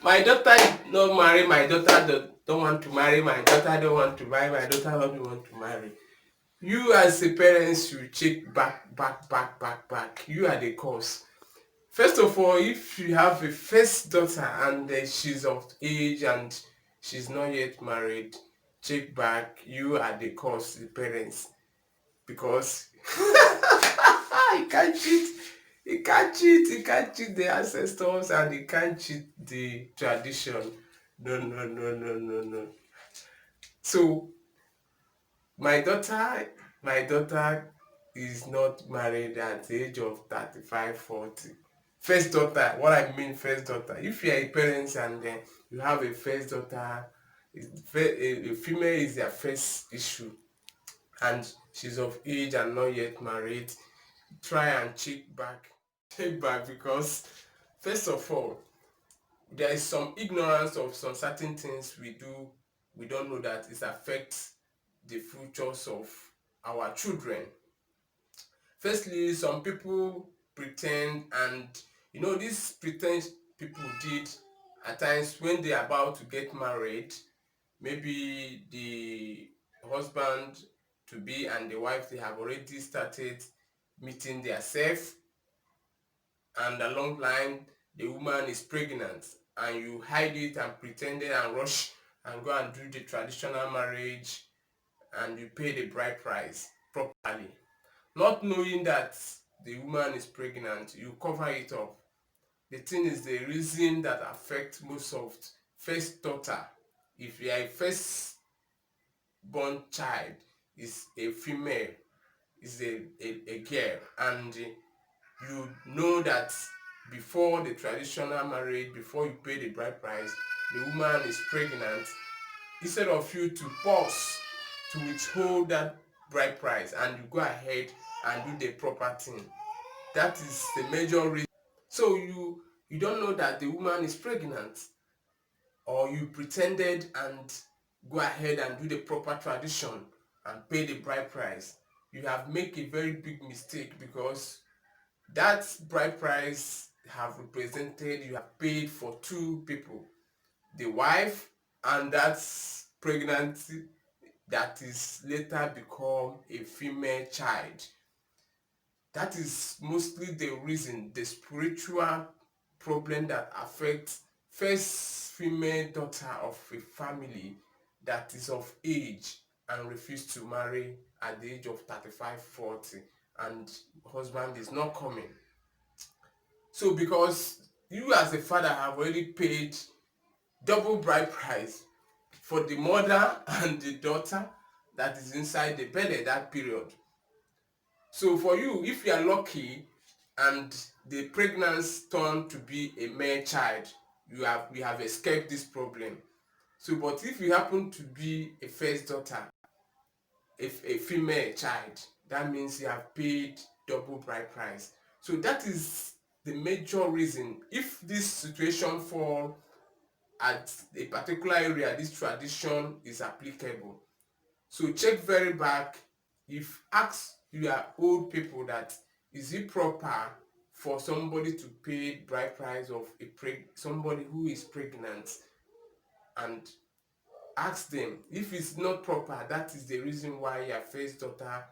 My daughter not marry, my daughter don't want to marry, my daughter don't want to marry, my daughter don't want to marry. You as a parent should check back. You are the cause. First of all, if you have a first daughter and she's of age and she's not yet married, check back. You are the cause, the parents, because you can't cheat. You can't cheat the ancestors and you can't cheat the tradition. No. So my daughter is not married at the age of 35, 40. First daughter, what I mean first daughter, if you are a parent and you have a first daughter, a female is their first issue and she's of age and not yet married, try and check back, because first of all, there is some ignorance of some certain things we don't know that it affects the futures of our children. Firstly, some people pretend, and this pretend people did at times when they are about to get married. Maybe the husband to be and the wife, they have already started meeting themselves, and along line the woman is pregnant, and you hide it and pretend it and rush and go and do the traditional marriage, and you pay the bride price properly, not knowing that the woman is pregnant. You cover it up. The thing is, the reason that affects most of first daughter, if you are a first born child, is a female, is a girl, and you know that before the traditional marriage, before you pay the bride price, the woman is pregnant. Instead of you to pause to withhold that bride price, and you go ahead and do the proper thing, that is the major reason. So you don't know that the woman is pregnant, or you pretended and go ahead and do the proper tradition and pay the bride price. You have made a very big mistake, because that bride price have represented, you have paid for two people, the wife and that pregnancy that is later become a female child. That is mostly the reason, the spiritual problem that affects first female daughter of a family that is of age and refuse to marry at the age of 35, 40, and husband is not coming. So because you as a father have already paid double bride price for the mother and the daughter that is inside the belly that period. So for you, if you are lucky and the pregnancy turn to be a male child, we have escaped this problem. So but if you happen to be a first daughter, a female child, that means you have paid double bride price. So that is the major reason. If this situation fall at a particular area, this tradition is applicable. So check very back. If ask your old people that is it proper for somebody to pay bride price of somebody who is pregnant, and ask them. If it's not proper, that is the reason why your first daughter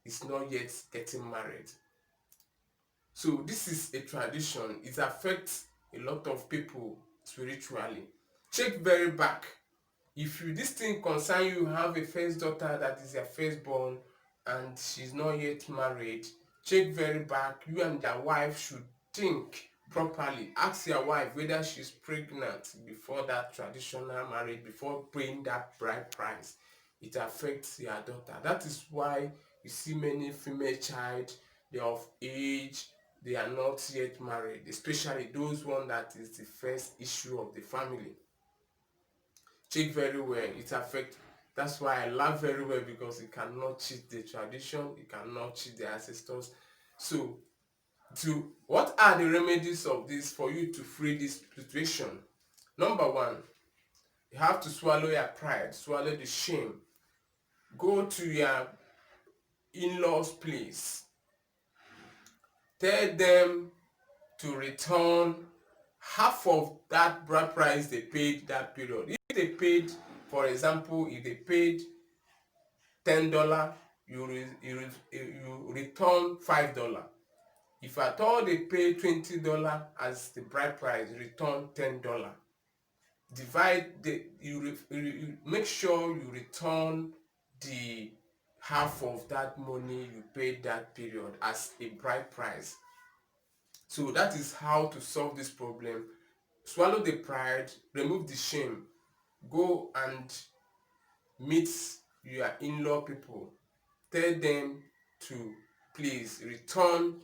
is not yet getting married. So this is a tradition. It affects a lot of people spiritually. Check very back. If you this thing concern you, have a first daughter that is your firstborn and she's not yet married, check very back. You and your wife should think properly. Ask your wife whether she's pregnant before that traditional marriage, before paying that bride price. It affects your daughter. That is why you see many female child, they are of age, they are not yet married, especially those one that is the first issue of the family. Check very well, it affects. That's why I love very well, because it cannot cheat the tradition, it cannot cheat the ancestors. So what are the remedies of this for you to free this situation? Number one, you have to swallow your pride, swallow the shame. Go to your in-laws place, tell them to return half of that bride price they paid that period. If they paid, for example, if they paid $10, you return $5. If at all they pay $20 as the bride price, return $10. Divide the you make sure you return the half of that money you paid that period as a bride price. So that is how to solve this problem. Swallow the pride, remove the shame, go and meet your in-law people, tell them to please return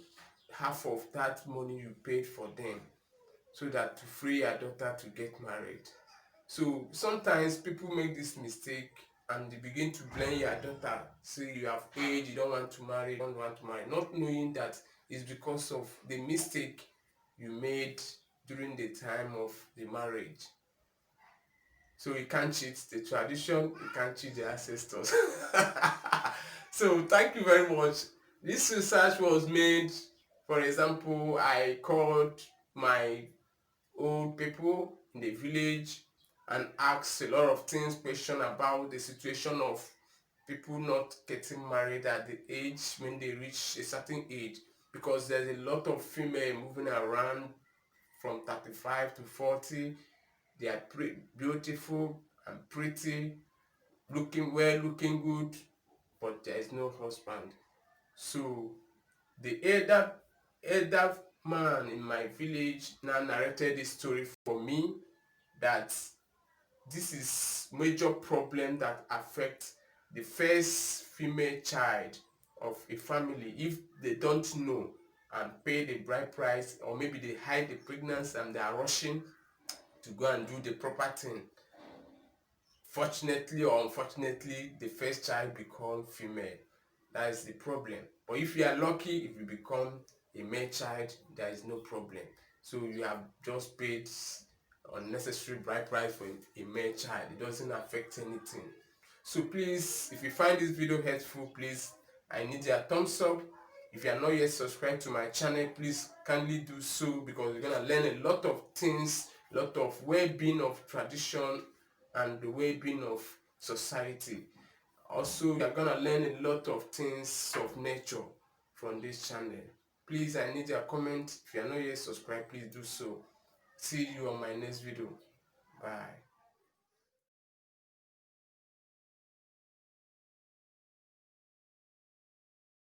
half of that money you paid for them, so that to free your daughter to get married. So sometimes people make this mistake and they begin to blame your daughter, say you have age, you don't want to marry, you don't want to marry, not knowing that it's because of the mistake you made during the time of the marriage. So you can't cheat the tradition, you can't cheat the ancestors. So thank you very much. This research was made, for example, I called my old people in the village and asked a lot of things, question about the situation of people not getting married at the age when they reach a certain age, because there's a lot of female moving around from 35 to 40. They are beautiful and pretty, looking well, looking good, but there is no husband. So the elder man in my village now narrated this story for me, that this is major problem that affects the first female child of a family if they don't know and pay the bride price, or maybe they hide the pregnancy and they are rushing to go and do the proper thing. Fortunately or unfortunately, the first child become female. That is the problem. But if you are lucky, if you become a male child, there is no problem. So you have just paid unnecessary bride price for a male child. It doesn't affect anything. So please, if you find this video helpful, please, I need your thumbs up. If you are not yet subscribed to my channel, please kindly do so, because you're gonna learn a lot of things, a lot of well-being of tradition and the well-being of society. Also, you're gonna learn a lot of things of nature from this channel. Please, I need your comment. If you are not yet subscribed, please do so. See you on my next video. Bye.